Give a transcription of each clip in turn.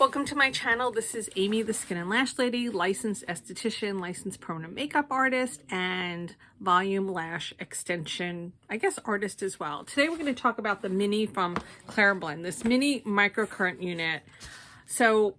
Welcome to my channel. This is Amy, the Skin and Lash Lady, licensed esthetician, licensed permanent makeup artist, and volume lash extension, I guess, artist as well. Today we're going to talk about the mini from Clareblend, this mini microcurrent unit. So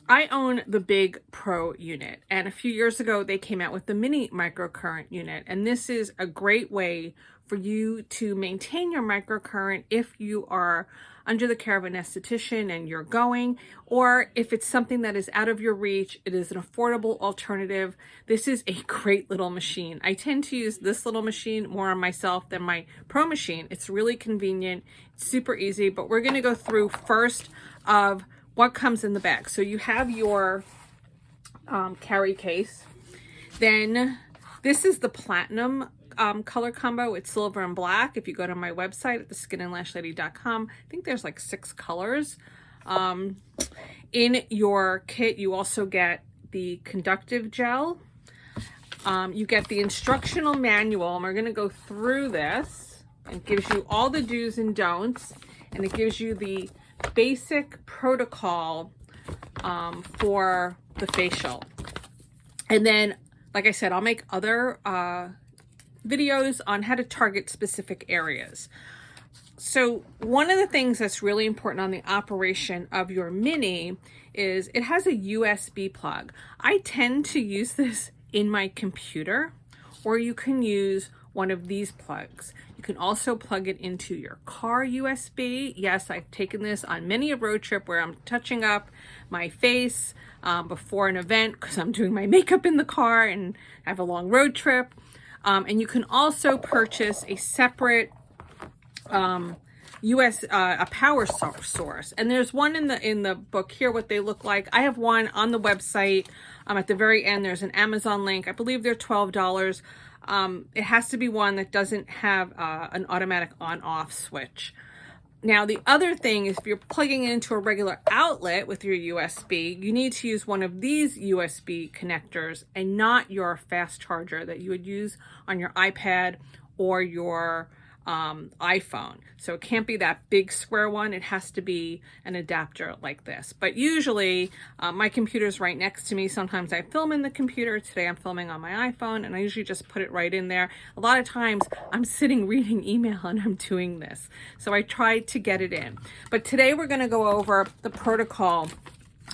I own the big Pro unit, and a few years ago they came out with the mini microcurrent unit, and this is a great way for you to maintain your microcurrent if you are under the care of an esthetician and you're going, or if it's something that is out of your reach, it is an affordable alternative. This is a great little machine. I tend to use this little machine more on myself than my Pro machine. It's really convenient, it's super easy, but we're gonna go through first of what comes in the bag. So you have your carry case. Then this is the platinum color combo. It's silver and black. If you go to my website at theskinandlashlady.com, I think there's like 6 colors. In your kit, you also get the conductive gel. You get the instructional manual, and we're going to go through this. It gives you all the do's and don'ts, and it gives you the basic protocol for the facial. And then, like I said, I'll make other videos on how to target specific areas. So one of the things that's really important on the operation of your mini is it has a USB plug. I tend to use this in my computer, or you can use one of these plugs. You can also plug it into your car USB. Yes, I've taken this on many a road trip where I'm touching up my face before an event because I'm doing my makeup in the car and I have a long road trip. And you can also purchase a separate a power source. And there's one in the book here, what they look like. I have one on the website. At the very end, there's an Amazon link. I believe they're $12. It has to be one that doesn't have an automatic on-off switch. Now, the other thing is if you're plugging it into a regular outlet with your USB, you need to use one of these USB connectors and not your fast charger that you would use on your iPad or your iPhone. So it can't be that big square one. It has to be an adapter like this. But usually my computer's right next to me. Sometimes I film in the computer. Today I'm filming on my iPhone, and I usually just put it right in there. A lot of times I'm sitting reading email and I'm doing this. So I tried to get it in. But today we're going to go over the protocol.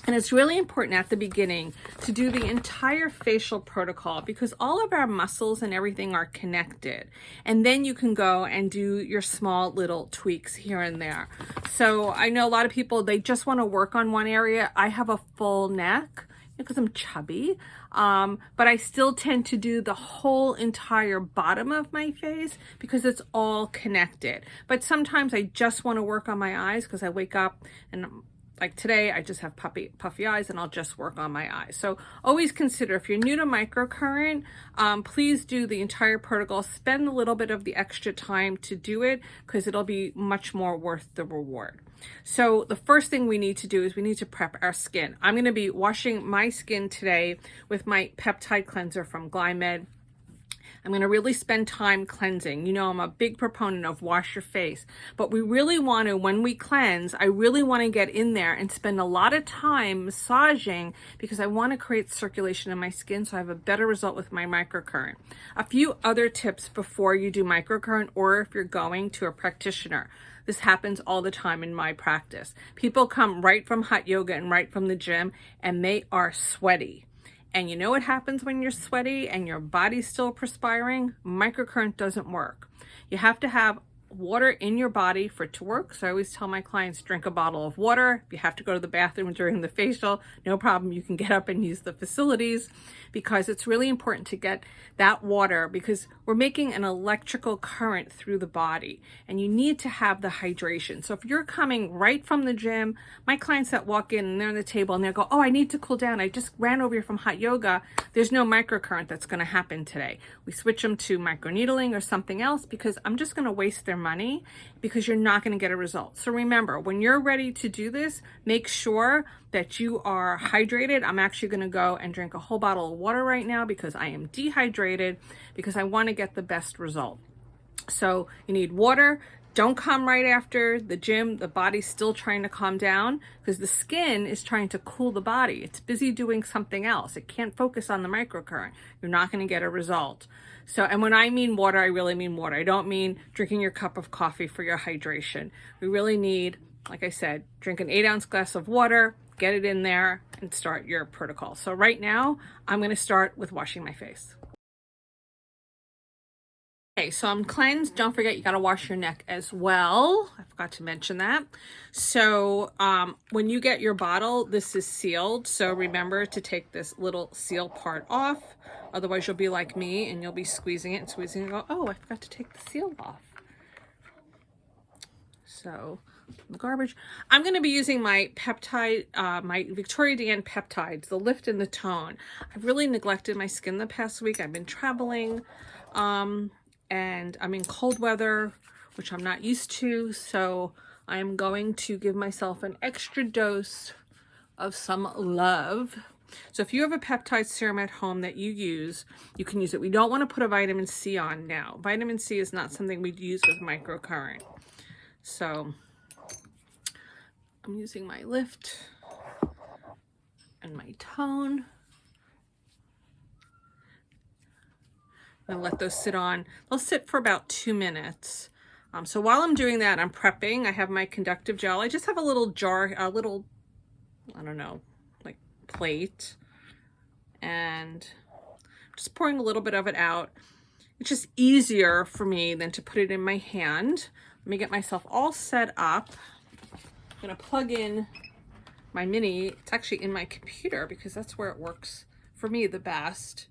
And it's really important at the beginning to do the entire facial protocol because all of our muscles and everything are connected. And then you can go and do your small little tweaks here and there. So I know a lot of people, they just want to work on one area. I have a full neck because I'm chubby, but I still tend to do the whole entire bottom of my face because it's all connected. But sometimes I just want to work on my eyes because I wake up and like today, I just have puffy eyes and I'll just work on my eyes. So always consider, if you're new to microcurrent, please do the entire protocol. Spend a little bit of the extra time to do it because it'll be much more worth the reward. So the first thing we need to do is we need to prep our skin. I'm going to be washing my skin today with my peptide cleanser from Glymed. I'm going to really spend time cleansing. You know, I'm a big proponent of wash your face, but we really want to, when we cleanse, I really want to get in there and spend a lot of time massaging because I want to create circulation in my skin so I have a better result with my microcurrent. A few other tips before you do microcurrent, or if you're going to a practitioner. This happens all the time in my practice. People come right from hot yoga and right from the gym and they are sweaty. And you know what happens when you're sweaty and your body's still perspiring? Microcurrent doesn't work. You have to have water in your body for it to work. So I always tell my clients, drink a bottle of water. If you have to go to the bathroom during the facial, no problem. You can get up and use the facilities because it's really important to get that water because we're making an electrical current through the body and you need to have the hydration. So if you're coming right from the gym, my clients that walk in and they're on the table and they go, oh, I need to cool down. I just ran over here from hot yoga. There's no microcurrent that's going to happen today. We switch them to microneedling or something else because I'm just going to waste their money because you're not going to get a result. So remember, when you're ready to do this, make sure that you are hydrated. I'm actually going to go and drink a whole bottle of water right now because I am dehydrated because I want to get the best result. So you need water, Don't come right after the gym. The body's still trying to calm down because the skin is trying to cool the body. It's busy doing something else. It can't focus on the microcurrent. You're not going to get a result. So, and when I mean water, I really mean water. I don't mean drinking your cup of coffee for your hydration. We really need, like I said, drink an 8-ounce glass of water, get it in there, and start your protocol. So right now, I'm going to start with washing my face. Okay, so I'm cleansed. Don't forget, you got to wash your neck as well. I forgot to mention that. So when you get your bottle, this is sealed. So remember to take this little seal part off. Otherwise, you'll be like me and you'll be squeezing it and squeezing it and go, oh, I forgot to take the seal off. So the garbage. I'm going to be using my peptide, my Victoria DN peptides, the lift and the tone. I've really neglected my skin the past week. I've been traveling. And I'm in cold weather, which I'm not used to, so I'm going to give myself an extra dose of some love. So if you have a peptide serum at home that you use, you can use it. We don't want to put a vitamin C on now. Vitamin C is not something we'd use with microcurrent. So I'm using my lift and my tone. And let those sit on. They'll sit for about 2 minutes. So while I'm doing that, I'm prepping. I have my conductive gel. I just have a little jar, a little, I don't know, like plate. And just pouring a little bit of it out. It's just easier for me than to put it in my hand. Let me get myself all set up. I'm gonna plug in my mini. It's actually in my computer because that's where it works for me the best.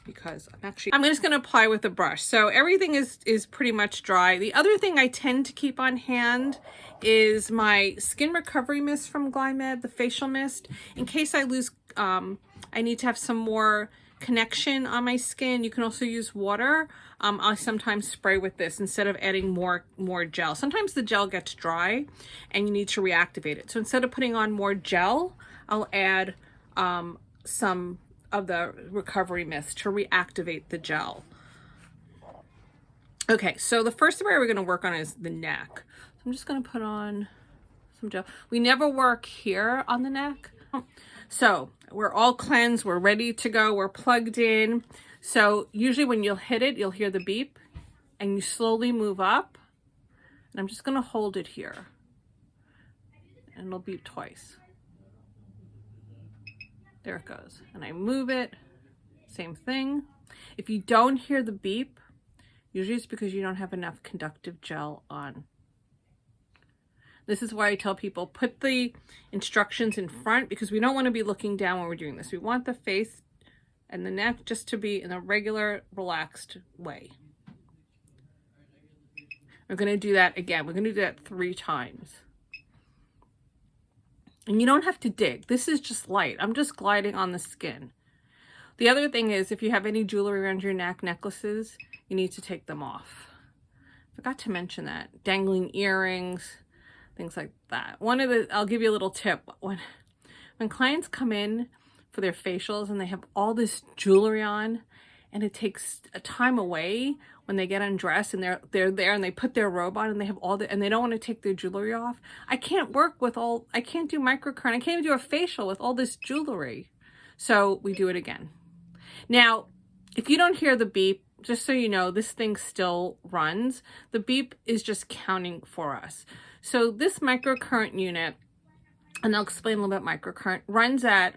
Because I'm just going to apply with a brush. So everything is pretty much dry. The other thing I tend to keep on hand is my skin recovery mist from Glymed, the facial mist. In case I lose, I need to have some more connection on my skin. You can also use water. I sometimes spray with this instead of adding more gel. Sometimes the gel gets dry and you need to reactivate it. So instead of putting on more gel, I'll add some of the recovery mist to reactivate the gel. Okay, so the first area we're going to work on is the neck. So I'm just going to put on some gel. We never work here on the neck. So we're all cleansed, we're ready to go, we're plugged in. So usually when you'll hit it, you'll hear the beep and you slowly move up. And I'm just going to hold it here and it'll beep twice. There it goes. And I move it, same thing. If you don't hear the beep, usually it's because you don't have enough conductive gel on. This is why I tell people put the instructions in front because we don't want to be looking down when we're doing this. We want the face and the neck just to be in a regular, relaxed way. We're going to do that again. We're going to do that 3 times. And you don't have to dig. This is just light. I'm just gliding on the skin. The other thing is if you have any jewelry around your neck, necklaces, you need to take them off. Forgot to mention that. Dangling earrings, things like that. I'll give you a little tip. When clients come in for their facials and they have all this jewelry on and it takes a time away when they get undressed and they're there and they put their robe on and they have and they don't want to take their jewelry off. I can't do microcurrent. I can't even do a facial with all this jewelry. So we do it again. Now, if you don't hear the beep, just so you know, this thing still runs. The beep is just counting for us. So this microcurrent unit, and I'll explain a little bit microcurrent, runs at,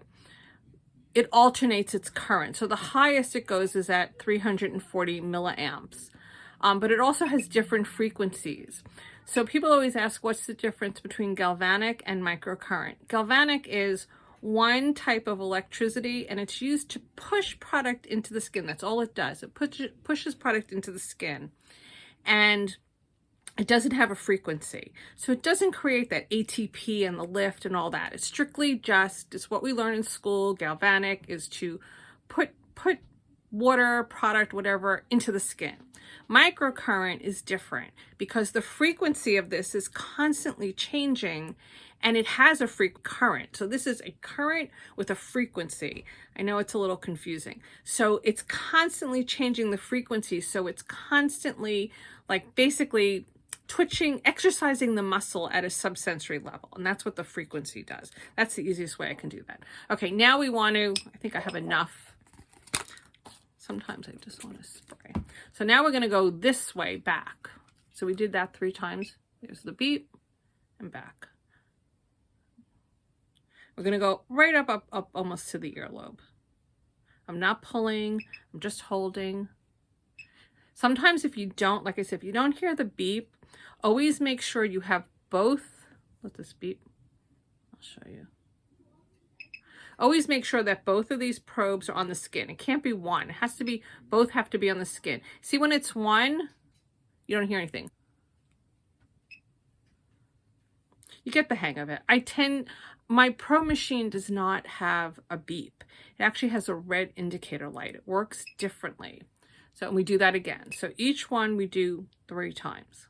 it alternates its current. So the highest it goes is at 340 milliamps. But it also has different frequencies. So people always ask, what's the difference between galvanic and microcurrent? Galvanic is one type of electricity and it's used to push product into the skin. That's all it does. It pushes product into the skin. And it doesn't have a frequency. So it doesn't create that ATP and the lift and all that. It's strictly just, it's what we learn in school. Galvanic is to put water, product, whatever, into the skin. Microcurrent is different because the frequency of this is constantly changing and it has a current. So this is a current with a frequency. I know it's a little confusing. So it's constantly changing the frequency. So it's constantly, like, basically twitching, exercising the muscle at a subsensory level. And that's what the frequency does. That's the easiest way I can do that. Okay, now we want to, I think I have enough. Sometimes I just want to spray. So now we're going to go this way back. So we did that 3 times. There's the beep and back. We're going to go right up almost to the earlobe. I'm not pulling, I'm just holding. Sometimes if you don't, like I said, if you don't hear the beep, always make sure you have both. Let this beep. I'll show you. Always make sure that both of these probes are on the skin. It can't be one. It has to be, both have to be on the skin. See, when it's one, you don't hear anything. You get the hang of it. My Pro machine does not have a beep. It actually has a red indicator light. It works differently. So we do that again. So each one we do 3 times.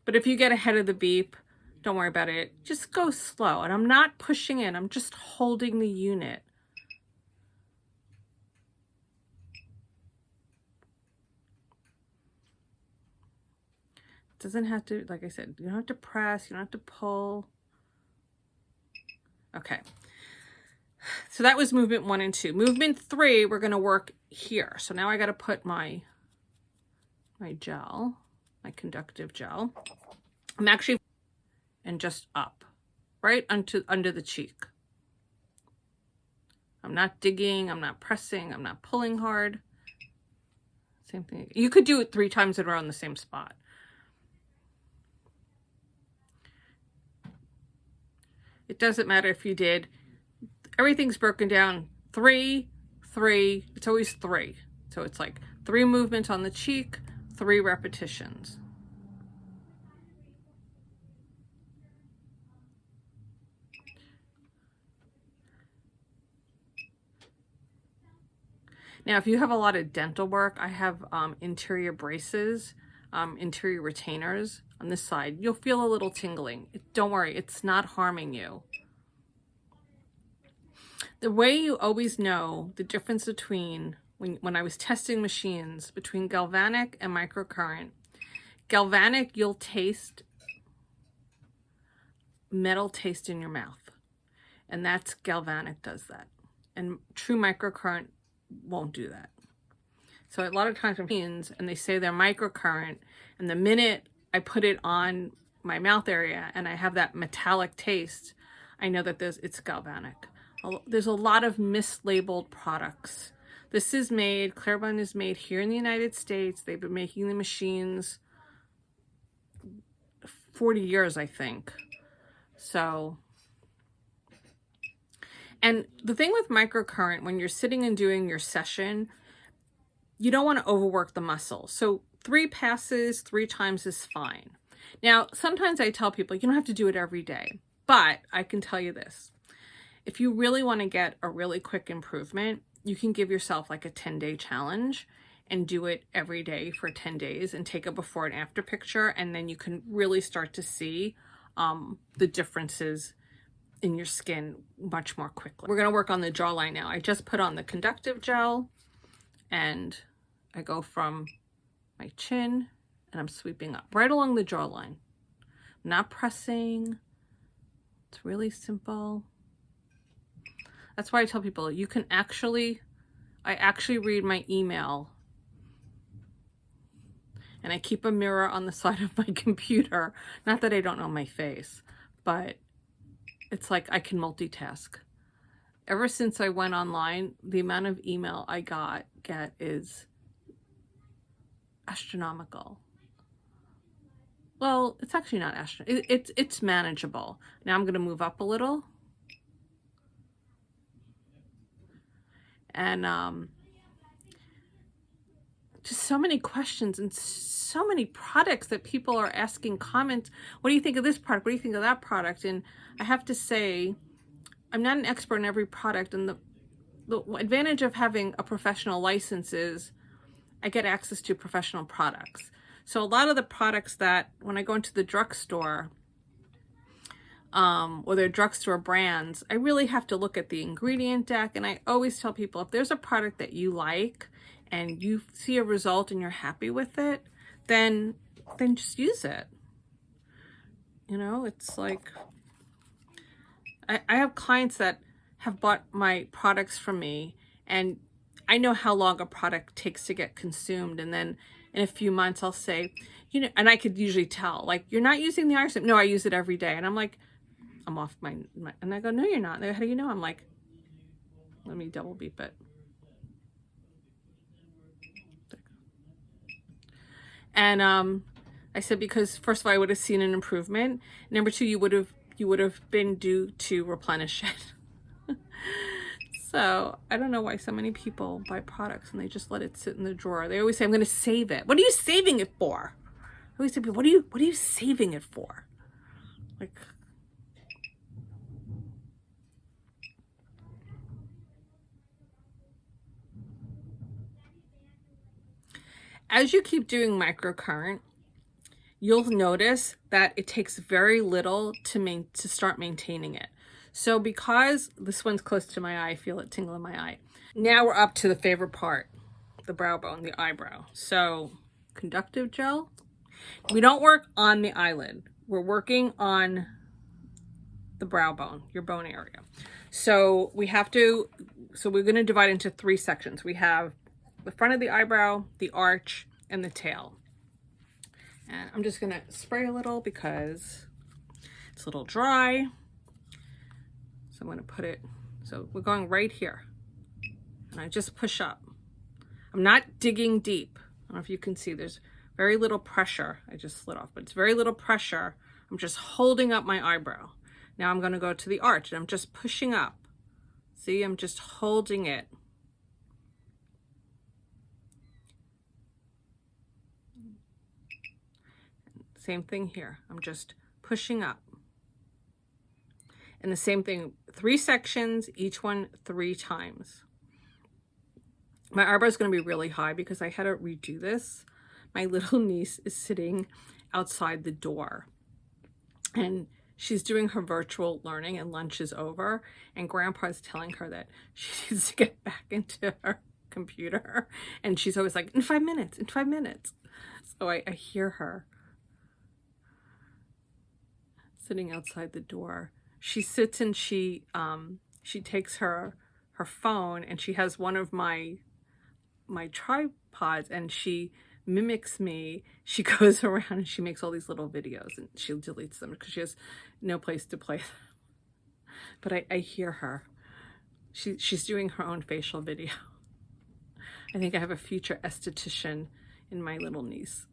But if you get ahead of the beep, don't worry about it. Just go slow. And I'm not pushing in. I'm just holding the unit. It doesn't have to, like I said, you don't have to press. You don't have to pull. Okay. So that was movement 1 and 2. Movement 3, we're going to work here. So now I got to put my gel, my conductive gel. I'm actually, and just up, right under the cheek. I'm not digging, I'm not pressing, I'm not pulling hard. Same thing. You could do it 3 times in a row in the same spot. It doesn't matter if you did, everything's broken down 3, 3, it's always 3. So it's like 3 movements on the cheek, 3 repetitions. Now, if you have a lot of dental work, I have interior braces, interior retainers on this side. You'll feel a little tingling. Don't worry, it's not harming you. The way you always know the difference between, when I was testing machines, between galvanic and microcurrent, galvanic, you'll taste metal taste in your mouth. And that's galvanic does that. And true microcurrent won't do that. So a lot of times machines, and they say they're microcurrent, and the minute I put it on my mouth area and I have that metallic taste, I know that it's galvanic. There's a lot of mislabeled products. This is made, Clareblend is made here in the United States. They've been making the machines 40 years, I think. So, and the thing with microcurrent, when you're sitting and doing your session, you don't want to overwork the muscle. So 3 passes 3 times is fine. Now, sometimes I tell people you don't have to do it every day, but I can tell you this. If you really want to get a really quick improvement, you can give yourself like a 10-day challenge and do it every day for 10 days and take a before and after picture. And then you can really start to see the differences in your skin much more quickly. We're going to work on the jawline now. I just put on the conductive gel and I go from my chin and I'm sweeping up right along the jawline. I'm not pressing. It's really simple. That's why I tell people you can I actually read my email and I keep a mirror on the side of my computer. Not that I don't know my face, but it's like I can multitask. Ever since I went online, the amount of email I get is astronomical. Well, it's actually not astronomical. It's manageable. Now I'm going to move up a little. And just so many questions and so many products that people are asking comments. What do you think of this product? What do you think of that product? And I have to say, I'm not an expert in every product. And the advantage of having a professional license is I get access to professional products. So a lot of the products that when I go into the drugstore, or their drugstore brands, I really have to look at the ingredient deck. And I always tell people, if there's a product that you like and you see a result and you're happy with it, then just use it. You know, it's like, I have clients that have bought my products from me, and I know how long a product takes to get consumed. And then in a few months I'll say, you know, and I could usually tell, like, you're not using the iron. No, I use it every day. And I'm like, I'm off my, and I go, no, you're not. How do you know? I'm like, let me double beep it. And I said, because first of all, I would have seen an improvement. Number two, you would have been due to replenish it. So I don't know why so many people buy products and they just let it sit in the drawer. They always say, I'm going to save it. What are you saving it for? I always say, what are you saving it for? Like, as you keep doing microcurrent, you'll notice that it takes very little to start maintaining it. So because this one's close to my eye, I feel it tingle in my eye. Now we're up to the favorite part, the brow bone, the eyebrow. So conductive gel. We don't work on the eyelid. We're working on the brow bone, your bone area. So we're going to divide into 3 sections. We have the front of the eyebrow, the arch, and the tail. And I'm just going to spray a little because it's a little dry. So I'm going to put it, so we're going right here. And I just push up. I'm not digging deep. I don't know if you can see, there's very little pressure. I just slid off, but it's very little pressure. I'm just holding up my eyebrow. Now I'm going to go to the arch and I'm just pushing up. See, I'm just holding it. Same thing here. I'm just pushing up. And the same thing, 3 sections, each one 3 times. My eyebrow is going to be really high because I had to redo this. My little niece is sitting outside the door and she's doing her virtual learning and lunch is over, and Grandpa's telling her that she needs to get back into her computer, and she's always like, in 5 minutes, in 5 minutes. So I hear her sitting outside the door. She sits and she takes her phone, and she has one of my tripods, and she mimics me. She goes around and she makes all these little videos, and she deletes them because she has no place to play them. But I hear her. She's doing her own facial video. I think I have a future esthetician in my little niece.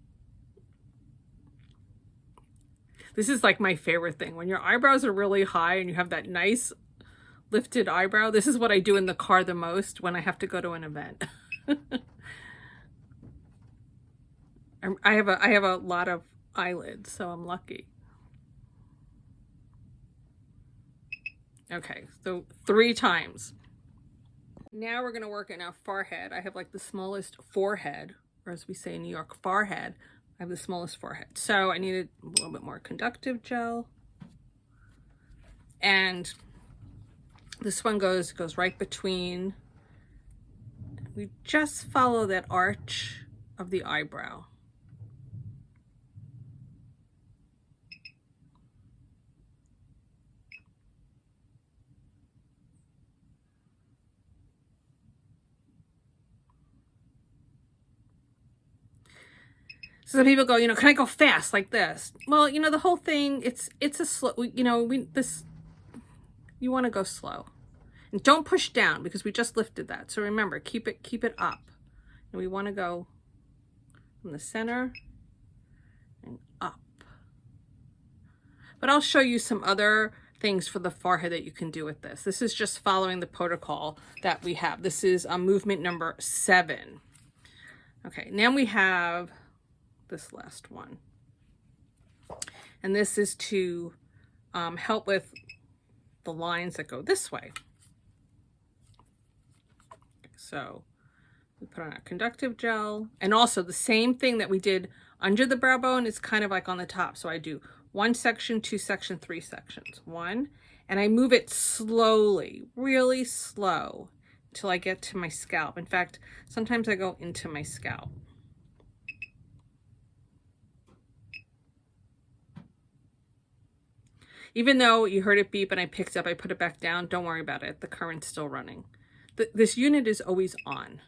This is like my favorite thing. When your eyebrows are really high and you have that nice lifted eyebrow, this is what I do in the car the most when I have to go to an event. I have a lot of eyelids, so I'm lucky. Okay, so 3 times. Now we're gonna work in our forehead. I have like the smallest forehead, or as we say in New York, forehead. I have the smallest forehead. So I needed a little bit more conductive gel. And this one goes right between. We just follow that arch of the eyebrow. So some people go, you know, can I go fast like this? Well, you know, the whole thing, it's a slow, you know, you want to go slow. And don't push down because we just lifted that. So remember, keep it up. And we want to go from the center and up. But I'll show you some other things for the forehead that you can do with this. This is just following the protocol that we have. This is movement number 7. Okay, now we have this last one. And this is to help with the lines that go this way. So we put on a conductive gel, and also the same thing that we did under the brow bone is kind of like on the top. So I do 1 section, 2 section, 3 sections. 1, and I move it slowly, really slow, till I get to my scalp. In fact, sometimes I go into my scalp. Even though you heard it beep and I picked up, I put it back down, don't worry about it. The current's still running. This unit is always on.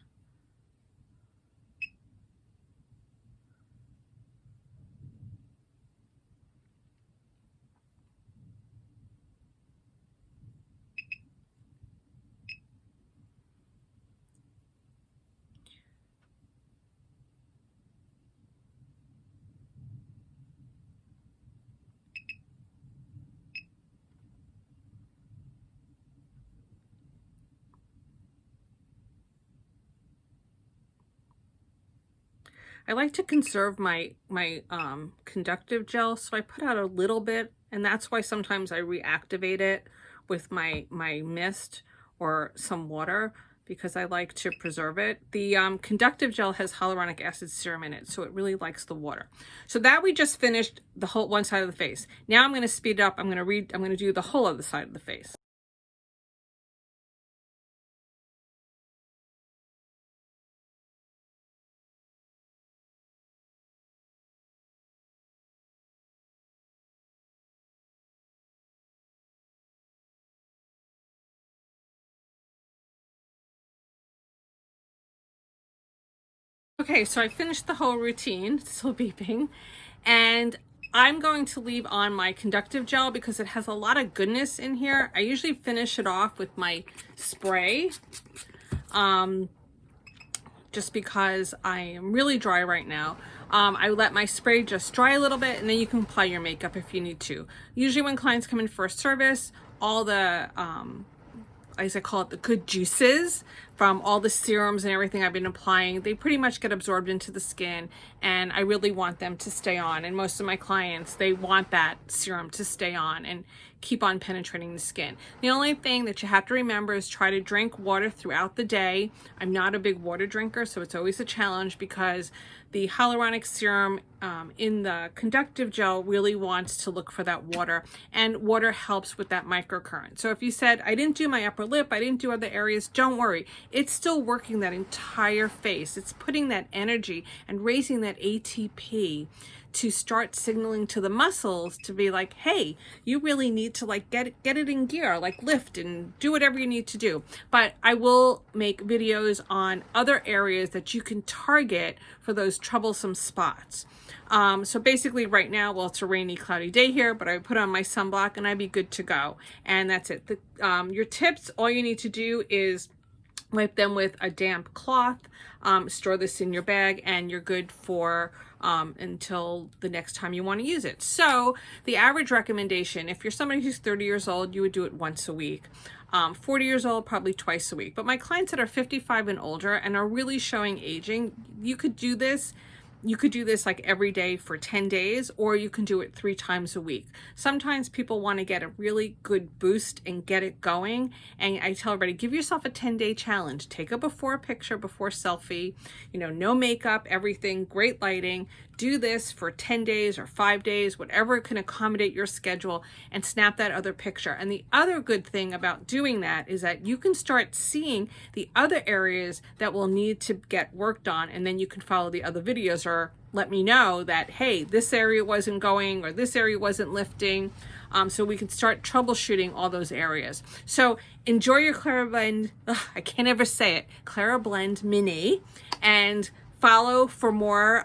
I like to conserve my conductive gel, so I put out a little bit, and that's why sometimes I reactivate it with my mist or some water, because I like to preserve it. The conductive gel has hyaluronic acid serum in it, so it really likes the water. So that we just finished the whole one side of the face. Now I'm going to speed it up. I'm going to do the whole other side of the face. Okay, so I finished the whole routine, still beeping, and I'm going to leave on my conductive gel because it has a lot of goodness in here. I usually finish it off with my spray, just because I am really dry right now. I let my spray just dry a little bit, and then you can apply your makeup if you need to. Usually when clients come in for a service, all the as I call it, the good juices from all the serums and everything I've been applying, they pretty much get absorbed into the skin, and I really want them to stay on. And most of my clients, they want that serum to stay on and keep on penetrating the skin. The only thing that you have to remember is try to drink water throughout the day. I'm not a big water drinker, so it's always a challenge because the hyaluronic serum in the conductive gel really wants to look for that water, and water helps with that microcurrent. So if you said, I didn't do my upper lip, I didn't do other areas, don't worry. It's still working that entire face. It's putting that energy and raising that ATP to start signaling to the muscles to be like, hey, you really need to like get it in gear, like lift and do whatever you need to do. But I will make videos on other areas that you can target for those troublesome spots. So basically right now, well, it's a rainy, cloudy day here, but I put on my sunblock and I'd be good to go. And that's it. Your tips, all you need to do is wipe them with a damp cloth, store this in your bag, and you're good for until the next time you want to use it. So the average recommendation, if you're somebody who's 30 years old, you would do it once a week. 40 years old, probably twice a week. But my clients that are 55 and older and are really showing aging, you could do this. You could do this like every day for 10 days, or you can do it 3 times a week. Sometimes people want to get a really good boost and get it going. And I tell everybody, give yourself a 10-day challenge. Take a before picture, before selfie, no makeup, everything, great lighting. Do this for 10 days or 5 days, whatever can accommodate your schedule, and snap that other picture. And the other good thing about doing that is that you can start seeing the other areas that will need to get worked on, and then you can follow the other videos or let me know that, hey, this area wasn't going or this area wasn't lifting, so we can start troubleshooting all those areas. So enjoy your Clareblend, I can't ever say it, Clareblend Mini, and follow for more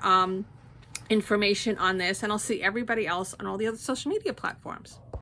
information on this, and I'll see everybody else on all the other social media platforms.